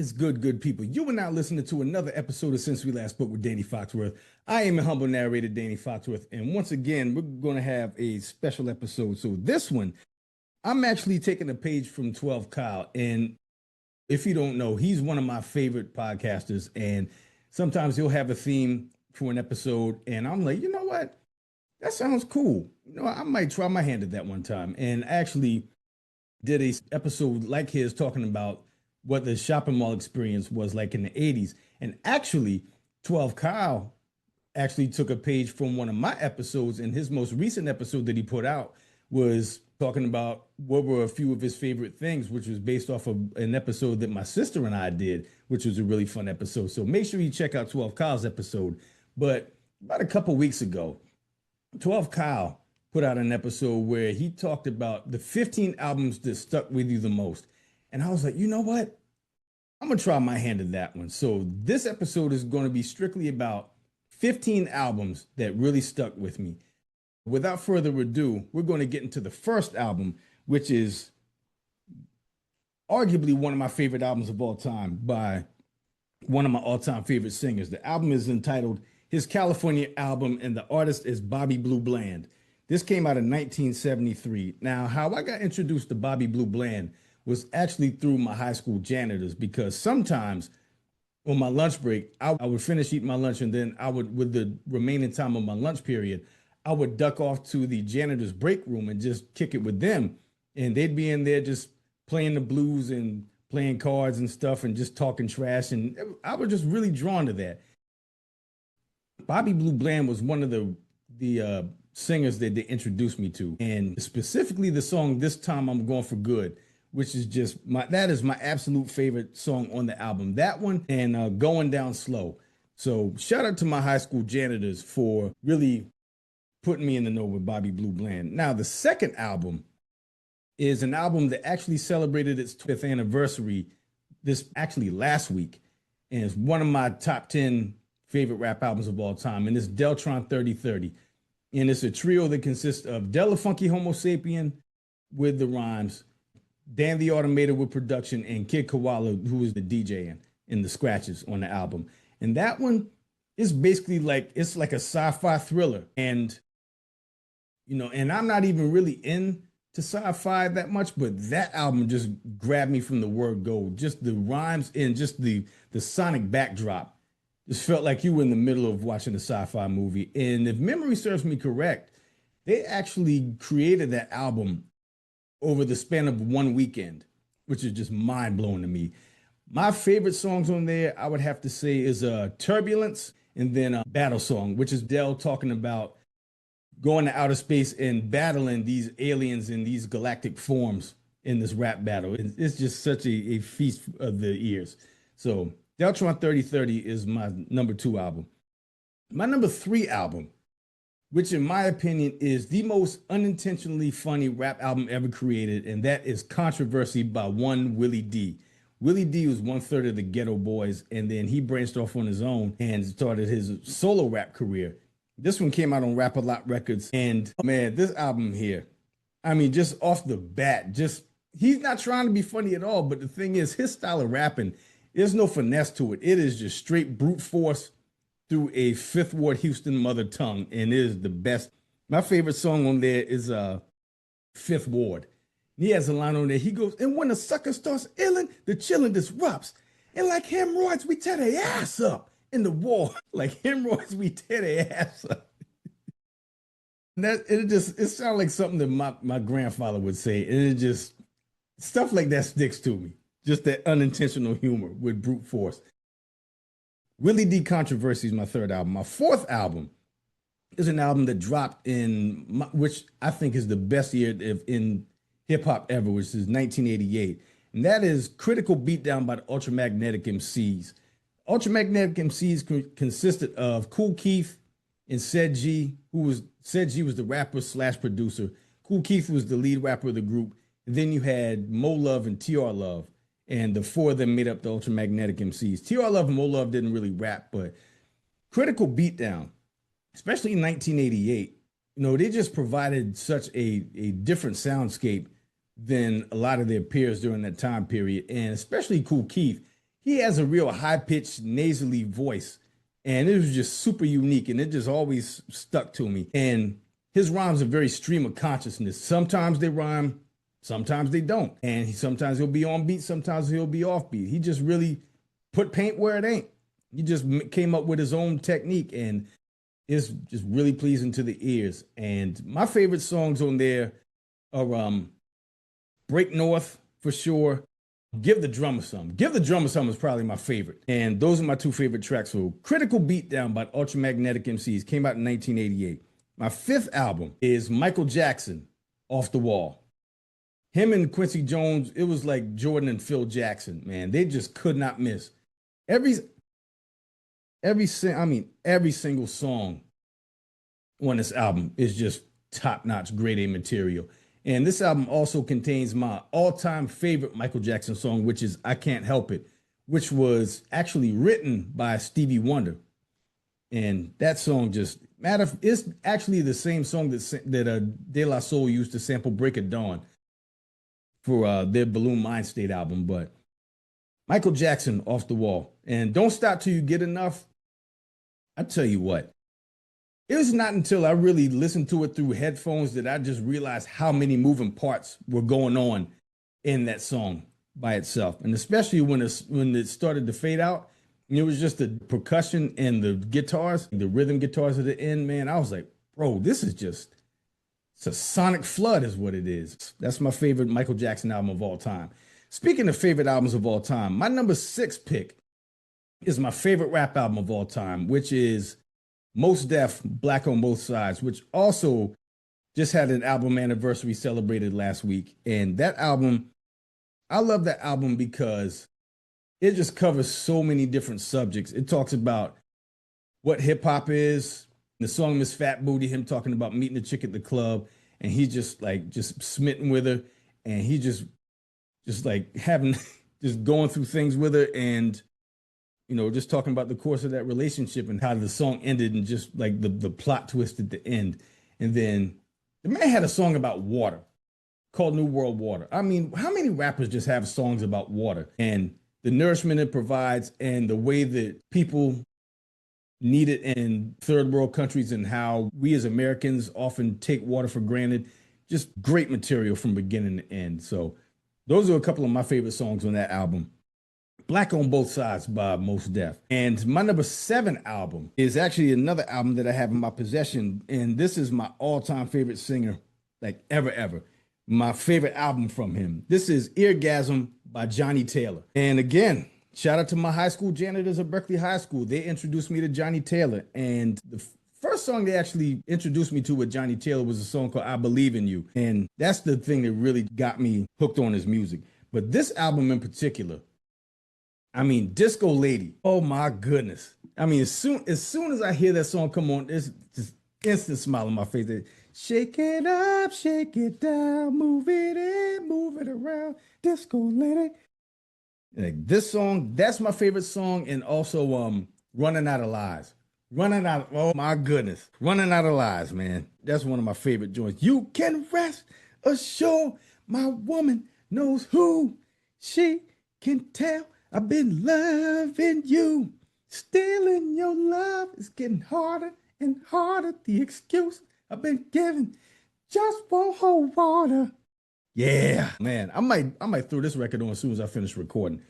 is good, good people? You are now listening to another episode of Since We Last Spoke with Danny Foxworth. I am a humble narrator, Danny Foxworth, and once again, we're going to have a special episode. So this one, I'm actually taking a page from 12 Kyle, and if you don't know, he's one of my favorite podcasters, and sometimes he'll have a theme for an episode, and I'm like, you know what? That sounds cool. I might try my hand at that one time, and actually did a episode like his talking about what the shopping mall experience was like in the 80s. And actually, 12 Kyle actually took a page from one of my episodes, and his most recent episode that he put out was talking about what were a few of his favorite things, which was based off of an episode that my sister and I did, which was a really fun episode. So make sure you check out 12 Kyle's episode. But about a couple weeks ago, 12 Kyle put out an episode where he talked about the 15 albums that stuck with you the most. And I was like, you know what? I'm going to try my hand at that one. So this episode is going to be strictly about 15 albums that really stuck with me. Without further ado, we're going to get into the first album, which is arguably one of my favorite albums of all time by one of my all-time favorite singers. The album is entitled His California Album, and the artist is Bobby Blue Bland. This came out in 1973. Now, how I got introduced to Bobby Blue Bland was actually through my high school janitors, because sometimes on my lunch break, I would finish eating my lunch, and then I would, with the remaining time of my lunch period, I would duck off to the janitor's break room and just kick it with them. And they'd be in there just playing the blues and playing cards and stuff and just talking trash. And I was just really drawn to that. Bobby Blue Bland was one of the singers that they introduced me to. And specifically the song This Time I'm Going for Good, which is just that is my absolute favorite song on the album. That one and Going Down Slow. So shout out to my high school janitors for really putting me in the know with Bobby Blue Bland. Now, the second album is an album that actually celebrated its 5th anniversary last week. And it's one of my top 10 favorite rap albums of all time. And it's Deltron 3030. And it's a trio that consists of Del the Funky Homo Sapien with the rhymes, Dan the Automator with production, and Kid Koala, who was the DJ in the scratches on the album. And that one is basically it's like a sci-fi thriller. And, and I'm not even really into sci-fi that much, but that album just grabbed me from the word go. Just the rhymes and just the sonic backdrop just felt like you were in the middle of watching a sci-fi movie. And if memory serves me correct, they actually created that album over the span of one weekend, which is just mind-blowing to me. My favorite songs on there, I would have to say, is Turbulence, and then Battle Song, which is Del talking about going to outer space and battling these aliens in these galactic forms in this rap battle. It's just such a feast of the ears. So Deltron 3030 is my number 2 album. My number 3 album, which in my opinion is the most unintentionally funny rap album ever created, and that is Controversy by one Willie D. Willie D was 1/3 of the Ghetto Boys, and then he branched off on his own and started his solo rap career. This one came out on Rap-A-Lot Records, and man, this album here, I mean, just off the bat, he's not trying to be funny at all, but the thing is, his style of rapping, there's no finesse to it. It is just straight brute force through a Fifth Ward Houston mother tongue, and it is the best. My favorite song on there is Fifth Ward. And he has a line on there. He goes, and when the sucker starts illing, the chillin' disrupts. And like hemorrhoids, we tear their ass up in the war. Like hemorrhoids, we tear their ass up. And it sounds like something that my grandfather would say. And it just, stuff like that sticks to me. Just that unintentional humor with brute force. Willie D Controversy is my 3rd album. My 4th album is an album that dropped which I think is the best year in hip hop ever, which is 1988. And that is Critical Beatdown by the Ultramagnetic MCs. Ultramagnetic MCs consisted of Kool Keith and Ced Gee, Ced Gee was the rapper / producer. Kool Keith was the lead rapper of the group. And then you had Mo Love and TR Love. And the 4 of them made up the Ultramagnetic MCs. TR Love and Mo Love didn't really rap, but Critical Beatdown, especially in 1988, they just provided such a different soundscape than a lot of their peers during that time period. And especially Kool Keith, he has a real high-pitched, nasally voice, and it was just super unique, and it just always stuck to me. And his rhymes are very stream of consciousness. Sometimes they rhyme, sometimes they don't. And sometimes he'll be on beat, sometimes he'll be off beat. He just really put paint where it ain't. He just came up with his own technique, and it's just really pleasing to the ears. And my favorite songs on there are Break North for sure. Give the Drummer Some. Give the Drummer Some is probably my favorite. And those are my two favorite tracks. So Critical Beatdown by Ultramagnetic MCs came out in 1988. My fifth album is Michael Jackson, Off the Wall. Him and Quincy Jones, it was like Jordan and Phil Jackson, man. They just could not miss. Every single song on this album is just top-notch grade A material. And this album also contains my all-time favorite Michael Jackson song, which is I Can't Help It, which was actually written by Stevie Wonder. And that song it's actually the same song that De La Soul used to sample Break of Dawn for their Balloon Mind State album. But Michael Jackson, Off the Wall. And Don't Stop Till You Get Enough. I tell you what, it was not until I really listened to it through headphones that I just realized how many moving parts were going on in that song by itself. And especially when it started to fade out, and it was just the percussion and the guitars, the rhythm guitars at the end, man, I was like, bro, it's a sonic flood is what it is. That's my favorite Michael Jackson album of all time. Speaking of favorite albums of all time, my number 6 pick is my favorite rap album of all time, which is Mos Def, Black on Both Sides, which also just had an album anniversary celebrated last week. And that album, I love that album because it just covers so many different subjects. It talks about what hip hop is, the song Miss Fat Booty, him talking about meeting a chick at the club, and he's just smitten with her, and he just like having just going through things with her, and just talking about the course of that relationship and how the song ended, and just like the plot twist at the end. And then the man had a song about water called New World Water. I mean, how many rappers just have songs about water and the nourishment it provides and the way that people need it in third world countries and how we as Americans often take water for granted? Just great material from beginning to end. So those are a couple of my favorite songs on that album. Black on Both Sides by Mos Def. And my number 7 album is actually another album that I have in my possession. And this is my all-time favorite singer, like ever. My favorite album from him. This is Eargasm by Johnny Taylor. And again, shout out to my high school janitors at Berkeley High School. They introduced me to Johnny Taylor. And the first song they actually introduced me to with Johnny Taylor was a song called I Believe in You. And that's the thing that really got me hooked on his music. But this album in particular, I mean, Disco Lady. Oh my goodness. I mean, as soon as I hear that song come on, there's just instant smile on my face. Shake it up, shake it down, move it in, move it around, Disco Lady. Like this song, that's my favorite song, and also Running Out of Lies. Oh my goodness. Running Out of Lies, man. That's one of my favorite joints. You can rest assured my woman knows who she can tell. I've been loving you. Stealing your love is getting harder and harder. The excuse I've been given just won't hold water. Yeah, man. I might throw this record on as soon as I finish recording.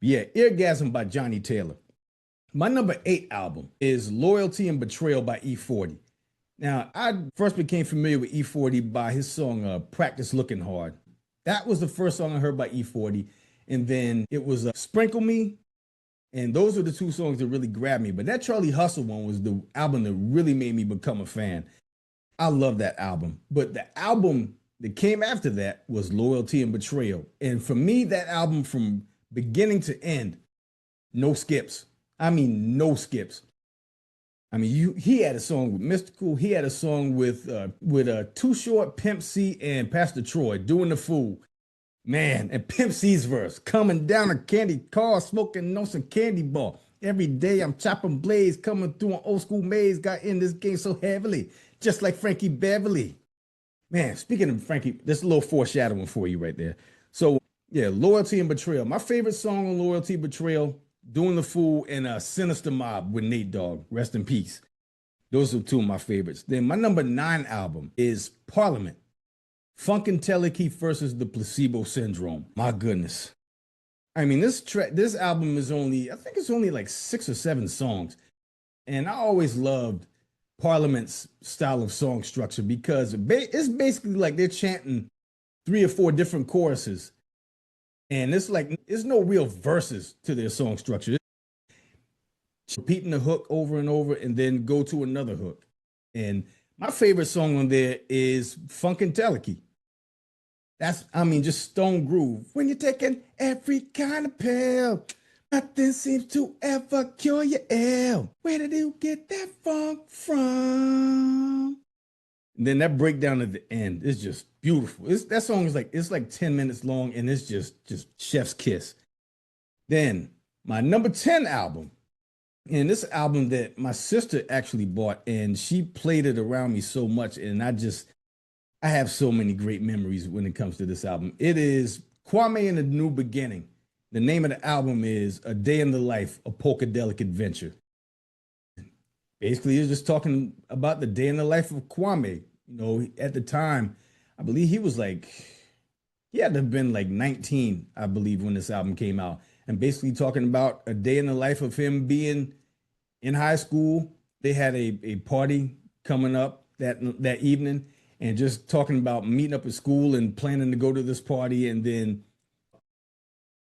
Yeah, Eargasm by Johnny Taylor. My number 8 album is Loyalty and Betrayal by E40. Now, I first became familiar with E40 by his song Practice Looking Hard. That was the first song I heard by E40. And then it was Sprinkle Me. And those are the two songs that really grabbed me. But that Charlie Hustle one was the album that really made me become a fan. I love that album. But the album that came after that was Loyalty and Betrayal. And for me, that album from beginning to end, no skips. I mean, no skips. I mean, he had a song with Mystical. He had a song with Too Short, Pimp C, and Pastor Troy, Doing the Fool. Man, and Pimp C's verse, coming down a candy car, smoking on some candy bar. Every day I'm chopping blades, coming through an old school maze, got in this game so heavily, just like Frankie Beverly. Man, speaking of Frankie, there's a little foreshadowing for you right there. So Yeah, Loyalty and Betrayal. My favorite song on Loyalty, Betrayal, Doing the Fool, and Sinister Mob with Nate Dogg. Rest in peace. Those are two of my favorites. Then my number 9 album is Parliament. Funkadelic versus the Placebo Syndrome. My goodness. I mean, this album is only, I think it's only like 6 or 7 songs. And I always loved Parliament's style of song structure because it's basically like they're chanting 3 or 4 different choruses. And it's like, there's no real verses to their song structure. Repeating the hook over and over and then go to another hook. And my favorite song on there is Funkadelic. Just stone groove. When you're taking every kind of pill, nothing seems to ever cure your ill. Where did you get that funk from? And then that breakdown at the end is just beautiful. That song is like 10 minutes long and it's just chef's kiss. Then my number 10 album, and this album that my sister actually bought and she played it around me so much. And I have so many great memories when it comes to this album. It is Kwame and the New Beginning. The name of the album is A Day in the Life, A Polkadelic Adventure. Basically, it's just talking about the day in the life of Kwame. You know, at the time, I believe he had to have been like 19, I believe, when this album came out. And basically talking about a day in the life of him being in high school. They had a party coming up that evening and just talking about meeting up at school and planning to go to this party. And then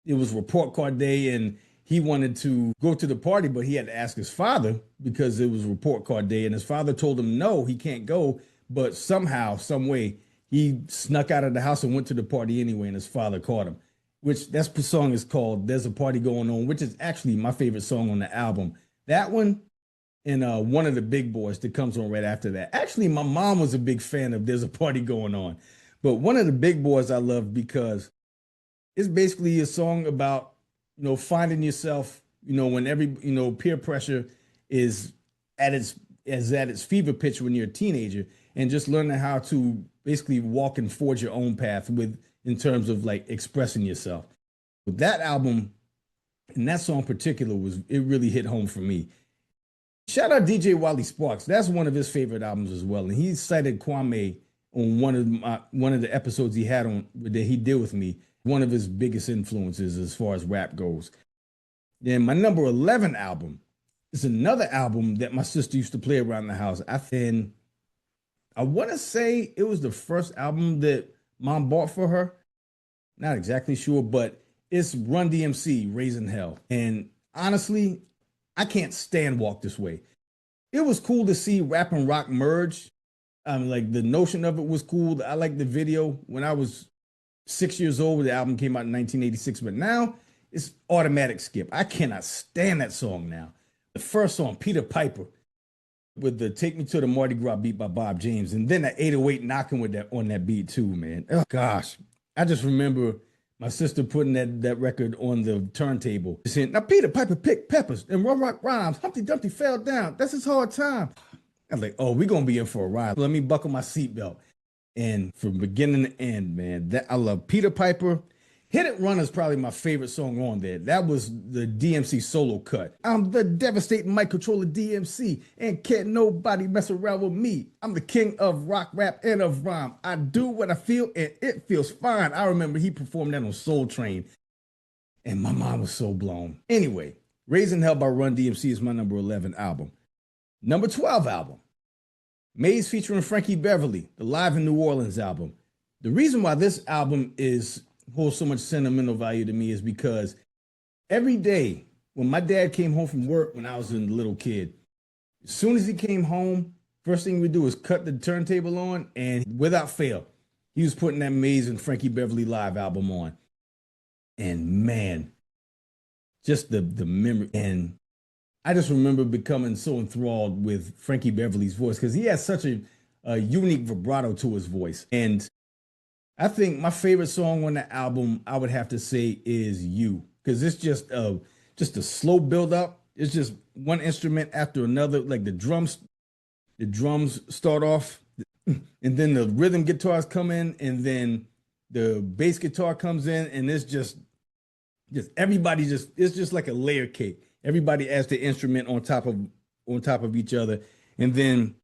it was report card day and he wanted to go to the party, but he had to ask his father because it was report card day. And his father told him, no, he can't go. But somehow, some way, he snuck out of the house and went to the party anyway. And his father caught him, which that song is called There's a Party Going On, which is actually my favorite song on the album. That one and One of the Big Boys that comes on right after that. Actually, my mom was a big fan of There's a Party Going On. But One of the Big Boys I love because it's basically a song about, finding yourself, when every, peer pressure is at its fever pitch when you're a teenager and just learning how to basically walk and forge your own path in terms of like expressing yourself. But that album and that song in particular it really hit home for me. Shout out DJ Wally Sparks. That's one of his favorite albums as well. And he cited Kwame on one of the episodes he had on that he did with me. One of his biggest influences as far as rap goes. Then my number 11 album is another album that my sister used to play around the house. I want to say it was the first album that mom bought for her. Not exactly sure, but it's Run DMC, Raising Hell. And honestly, I can't stand Walk This Way. It was cool to see rap and rock merge. Like the notion of it was cool. I liked the video when I was 6 years old. The album came out in 1986, but now it's automatic skip. I cannot stand that song now. The first song, Peter Piper, with the Take Me to the Mardi Gras beat by Bob James, and then that 808 knocking on that beat too, man. Oh gosh, I just remember my sister putting that record on the turntable, saying, "Now Peter Piper picked peppers and Rum Rock rhymes. Humpty Dumpty fell down. That's his hard time." I was like, "Oh, we're gonna be in for a ride. Let me buckle my seatbelt." And from beginning to end, man, I love Peter Piper. Hit It Run is probably my favorite song on there. That was the DMC solo cut. I'm the devastating mic controller DMC, and can't nobody mess around with me. I'm the king of rock, rap, and of rhyme. I do what I feel, and it feels fine. I remember he performed that on Soul Train, and my mind was so blown. Anyway, Raising Hell by Run DMC is my number 11 album. Number 12 album, Maze featuring Frankie Beverly, the Live in New Orleans album. The reason why this album holds so much sentimental value to me is because every day when my dad came home from work when I was a little kid, as soon as he came home, first thing we do is cut the turntable on, and without fail, he was putting that Maze and Frankie Beverly Live album on. And man, just the memory. And I just remember becoming so enthralled with Frankie Beverly's voice because he has such a unique vibrato to his voice. And I think my favorite song on the album, I would have to say, is You, because it's just a slow build up. It's just one instrument after another. Like the drums start off, and then the rhythm guitars come in, and then the bass guitar comes in, and it's just everybody just it's just like a layer cake. Everybody adds the instrument on top of each other, and then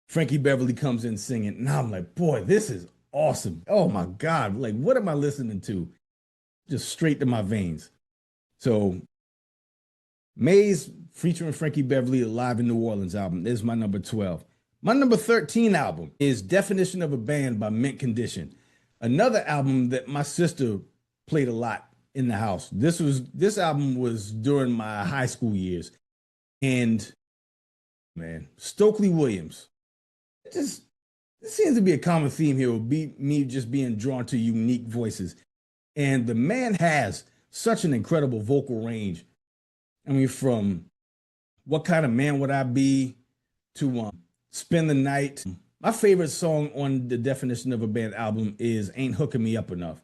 Frankie Beverly comes in singing, and I'm like, boy, this is awesome. Oh my God, like what am I listening to? Just straight to my veins. So Maze featuring Frankie Beverly Live in New Orleans album is my number 12. My number 13 album is Definition of a Band by Mint Condition. Another album that my sister played a lot in the house. This album was during my high school years. And man, Stokely Williams. Just This seems to be a common theme here with me just being drawn to unique voices. And the man has such an incredible vocal range. I mean, from What Kind of Man Would I Be to Spend the Night. My favorite song on the Definition of a Band album is Ain't Hooking Me Up Enough.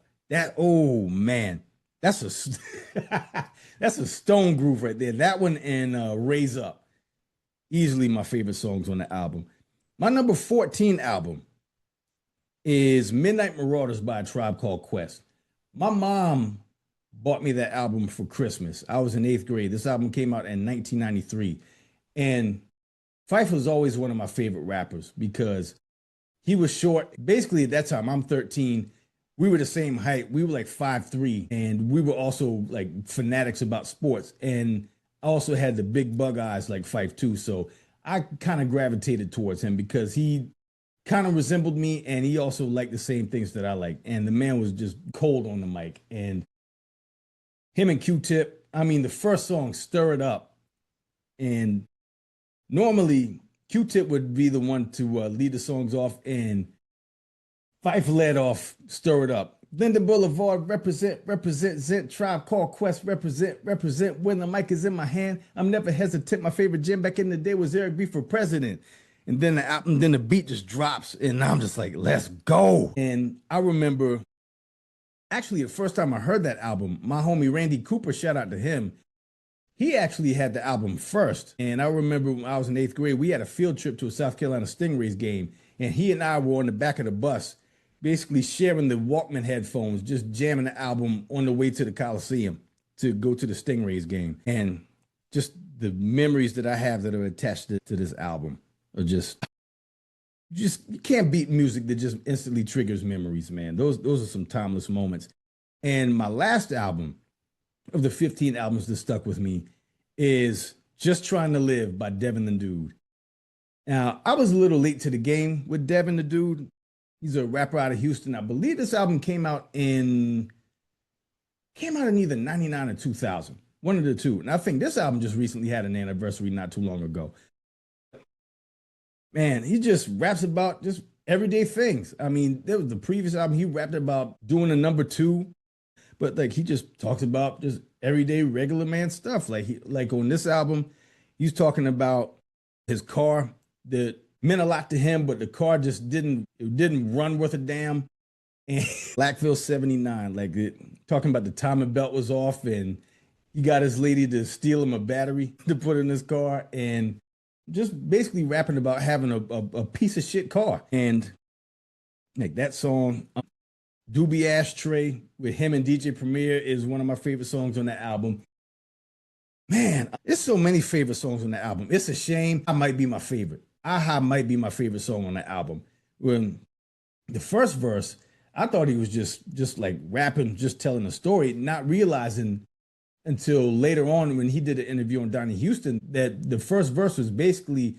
Oh man, that's a that's a stone groove right there. That one and Raise Up, easily my favorite songs on the album. My number 14 album is Midnight Marauders by A Tribe Called Quest. My mom bought me that album for Christmas. I was in 8th grade. This album came out in 1993. And Phife was always one of my favorite rappers because he was short. Basically, at that time, I'm 13. We were the same height. We were like 5'3", and we were also like fanatics about sports. And I also had the big bug eyes like Phife too. So I kind of gravitated towards him because he kind of resembled me, and he also liked the same things that I like. And the man was just cold on the mic. And him and Q-Tip, I mean, the first song, Stir It Up. And normally Q-Tip would be the one to lead the songs off, and Phife led off Stir It Up. Linden Boulevard, represent, Zent, Tribe Called Quest, represent, when the mic is in my hand. I'm never hesitant. My favorite gym back in the day was Eric B for president. And then the beat just drops, and I'm just like, let's go. And I remember, actually, the first time I heard that album, my homie Randy Cooper, shout out to him, he actually had the album first. And I remember when I was in 8th grade, we had a field trip to a South Carolina Stingrays game, and he and I were on the back of the bus, basically sharing the Walkman headphones, just jamming the album on the way to the Coliseum to go to the Stingrays game. And just the memories that I have that are attached to this album are just you can't beat music that just instantly triggers memories, man. Those are some timeless moments. And my last album of the 15 albums that stuck with me is Just Trying to Live by Devin the Dude. Now, I was a little late to the game with Devin the Dude. He's a rapper out of Houston. I believe this album came out in either 99 or 2000, one of the two. And I think this album just recently had an anniversary not too long ago. Man, he just raps about just everyday things. I mean, there was the previous album, he rapped about doing a number 2, but like he just talks about just everyday regular man stuff. Like on this album, he's talking about his car that meant a lot to him, but the car just didn't run worth a damn. And Blackville 79, talking about the timing belt was off, and he got his lady to steal him a battery to put in his car, and just basically rapping about having a piece of shit car. And like that song, Doobie Ashtray with him and DJ Premier is one of my favorite songs on that album. Man, there's so many favorite songs on the album. It's a shame. I might be my favorite. Aha might be my favorite song on the album. When the first verse, I thought he was just like rapping, just telling a story, not realizing until later on when he did an interview on Donnie Houston that the first verse was basically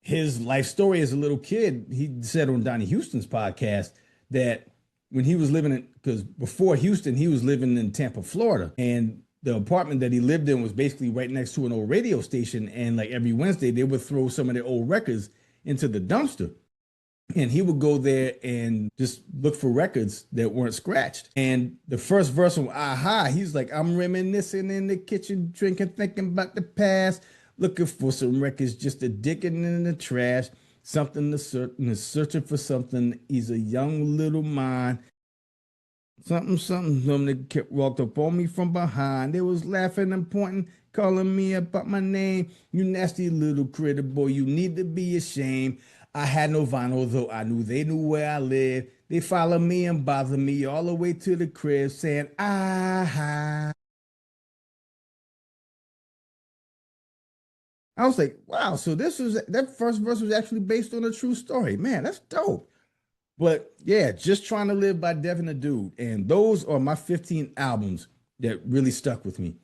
his life story as a little kid. He said on Donnie Houston's podcast that when he was because before Houston, he was living in Tampa, Florida, and the apartment that he lived in was basically right next to an old radio station. And like every Wednesday, they would throw some of their old records into the dumpster. And he would go there and just look for records that weren't scratched. And the first verse on Aha, he's like, I'm reminiscing in the kitchen, drinking, thinking about the past, looking for some records, just a digging in the trash, something to certain, searching for something. He's a young little mind. Something that kept walked up on me from behind. They was laughing and pointing, calling me about my name. You nasty little critter, boy, you need to be ashamed. I had no vinyl, though I knew they knew where I lived. They follow me and bother me all the way to the crib saying, ah. I was like, wow, so this was that first verse was actually based on a true story. Man, that's dope. But yeah, just trying to live by Devin the Dude. And those are my 15 albums that really stuck with me.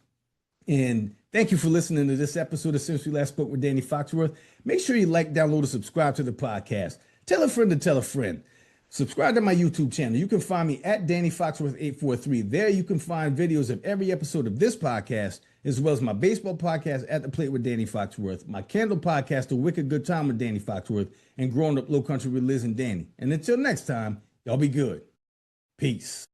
And thank you for listening to this episode of Since We Last Spoke with Danny Foxworth. Make sure you like, download, and subscribe to the podcast. Tell a friend to tell a friend. Subscribe to my YouTube channel. You can find me at Danny Foxworth 843. There you can find videos of every episode of this podcast, as well as my baseball podcast, At the Plate with Danny Foxworth, my Candle podcast, A Wicked Good Time with Danny Foxworth, and Growing Up Low Country with Liz and Danny. And until next time, y'all be good. Peace.